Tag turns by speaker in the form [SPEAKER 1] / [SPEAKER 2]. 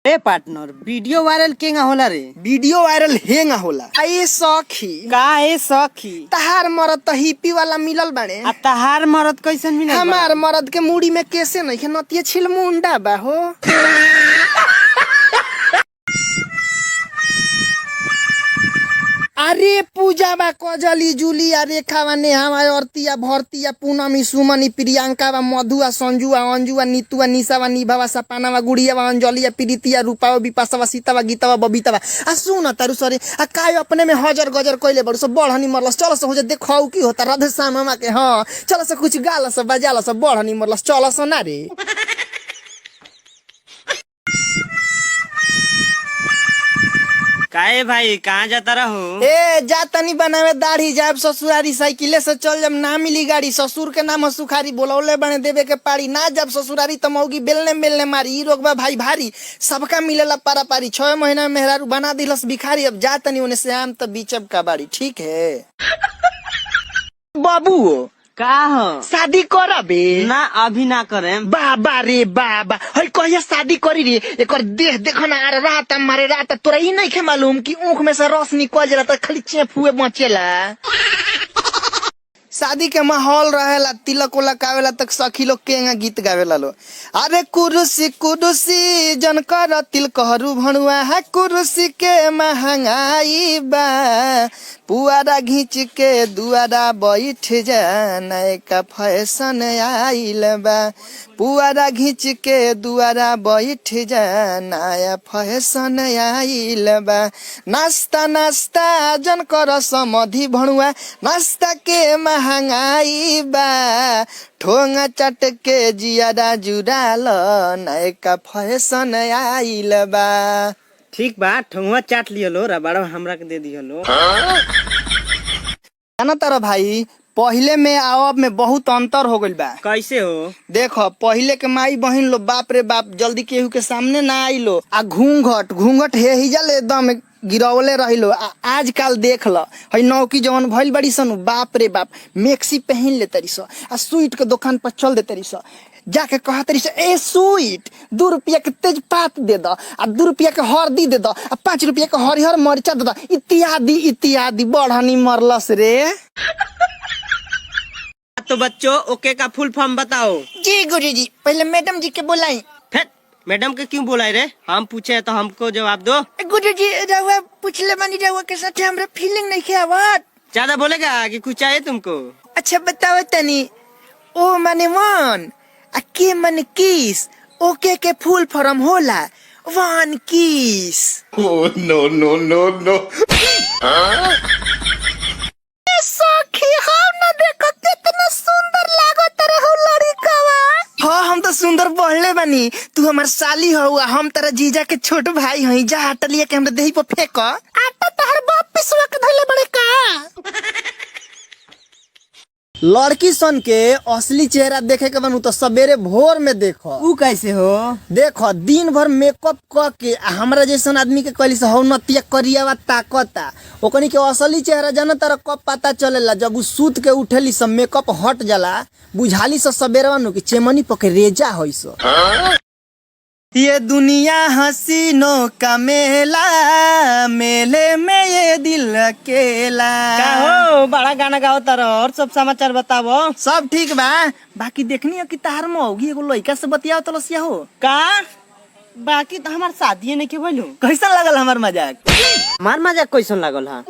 [SPEAKER 1] ए partner video viral केंगा होला रे?
[SPEAKER 2] Video viral हेंगा होला। ए सखी
[SPEAKER 1] का ए सखी
[SPEAKER 2] तहार मरद त हिप्पी वाला मिलल बाड़े।
[SPEAKER 1] आ तहार मरद कैसन मिलल?
[SPEAKER 2] हमार मरद के मुड़ी में कैसे नहीं नतिया छिल मुंडा बा हो। अरे पूजा बा कजली जूलिया रेखावा नेहावा औरतिया भरतिया पूनमी सुमनी प्रियंका मधुआ संजुआ अंजुआ नीतुआ निशावा निभावा सपानावा गुड़ियावा अंजलिया प्रीतिया रूपावा विपासावा सीतावा गीतावा बबीतावा आ सुन तारू सरे आ काय अपने में हजर गजर कइले बड़ सब बढ़नी मरलस। चल से हो जे देखौ की होता राधे श्यामा के। हां चल से कुछ गाल से बजाल से बढ़नी मरलस। चल से ना रे
[SPEAKER 1] काहे भाई कहाँ जाता रहो?
[SPEAKER 2] ए जा तनी बनावे दाढ़ी जाब ससुरारी साइकिले से चल जब ना मिली गाड़ी। ससुर के नाम सुखारी बोलौले बने देवे के पाड़ी ना जब ससुरारी त मौगी बेलने बेलने मारी ई रोगबा भाई भारी सबका मिलेला पारा पारी 6 महीना में मेहरारू बना दिलस भिखारी। अब जा तनी ओने से आम त बीचब का बाड़ी ठीक है। बाबू
[SPEAKER 1] का हो
[SPEAKER 2] शादी करबे?
[SPEAKER 1] ना अभी ना करे।
[SPEAKER 2] बाबा रे बाबा हई कहिया शादी करी रे? एकर देह देखो ना आर रात मारे रात तोरा ई नहीं के मालूम कि ऊख में से रस निकल जाला त खाली चेफुए बचेला। शादी के माहौल रहेला तिलक उलक आवेला तक सखी लोग केंगा गीत गावेला लो। अरे कुर्सी कुर्सी जन कर तिल कहरू भणुआ है कुर्सी के महंगाई बा पुआरा घींच के दुआरा बैठ जा नयका फैशन आइल बा पुआरा घींच के दुआरा बैठ जा नया फैशन आइल बा नाश्ता नाश्ता जन कर समधि भणुआ नाश्ता के महंगाई बा ठोंगा चट के जियादा जुड़ाल नयका फैशन आइल बा।
[SPEAKER 1] ठीक बा ठोंगा चाट लियो लो रबाड़ा हमरा के दे दियो लो।
[SPEAKER 2] ना तारा भाई पहले में अब में बहुत अंतर हो गइल बा।
[SPEAKER 1] कैसे हो?
[SPEAKER 2] देखो पहले के माई बहन लो बाप रे बाप जल्दी केहू के सामने ना आइलो आ घूंघट हे हिजल एकदम गिरवले रहिलो। आजकल देख ल हई नौकी जवन भइल बड़ी सन बाप रे बाप मैक्सी पहन ले तरी स आ स्वीट के दुकान पर चल दे तरी स जाके कहा तरी से ए स्वीट 2 रुपया के तेजपात दे द आ 2 रुपया के हल्दी दे द आ 5 रुपया के हरिहर मरचा दे द इत्यादि इत्यादि बढ़नी मरलस रे।
[SPEAKER 1] तो बच्चों ओके का फुल फॉर्म बताओ।
[SPEAKER 2] जी गुरुजी पहले मैडम जी के बुलाई।
[SPEAKER 1] मैडम के क्यों बुलाए रे? हम पूछे तो हमको जवाब दो।
[SPEAKER 2] गुरुजी रहुआ पूछले मानी रहुआ के साथ हमरा फीलिंग नहीं के आवत।
[SPEAKER 1] ज्यादा बोलेगा कि कुछ चाहिए तुमको?
[SPEAKER 2] अच्छा बताओ तनी ओ माने वन आ के माने किस ओके के फुल फॉर्म होला 1 किस।
[SPEAKER 3] Oh no no no no!
[SPEAKER 2] सखी हम ना देखो कितना सुंदर लागत रहो लड़कावा। हाँ हम तो सुंदर बढ़ले बानी तू हमार साली हो हम तेरा जीजा के छोट भाई हई जा हटलिया के हमरा देही पर फेंक आटा तहर बाप पिसवा के धइले बड़े का। लड़की सन के असली चेहरा देखे के बनू तो सवेरे भोर में देखो।
[SPEAKER 1] ऊ कैसे हो?
[SPEAKER 2] देखो दिन भर मेकअप क के हमरा जैसन आदमी के कहली से हौ नतिया करियावा ताकता ओकनी के असली चेहरा जाना तारा कब पता चलेला जब उ सूत के उठेली सब मेकअप हट जाला बुझाली से सवेरे नु के चेमनी पके रेजा होई सो। ये दुनिया हसीनों का मेला मेले में ये दिल अकेला।
[SPEAKER 1] का हो बड़ा गाना गाओ तारो और सब समाचार बताओ।
[SPEAKER 2] सब ठीक बा बाकी देखनी हो कि तहार में होगी एगो लड़का से बतियाओ तो लसिया हो
[SPEAKER 1] का बाकी तो हमार शादी नहीं के बोलू।
[SPEAKER 2] कैसा लगल हमार मजाक?
[SPEAKER 1] हमार मजाक कैसन लागल? हाँ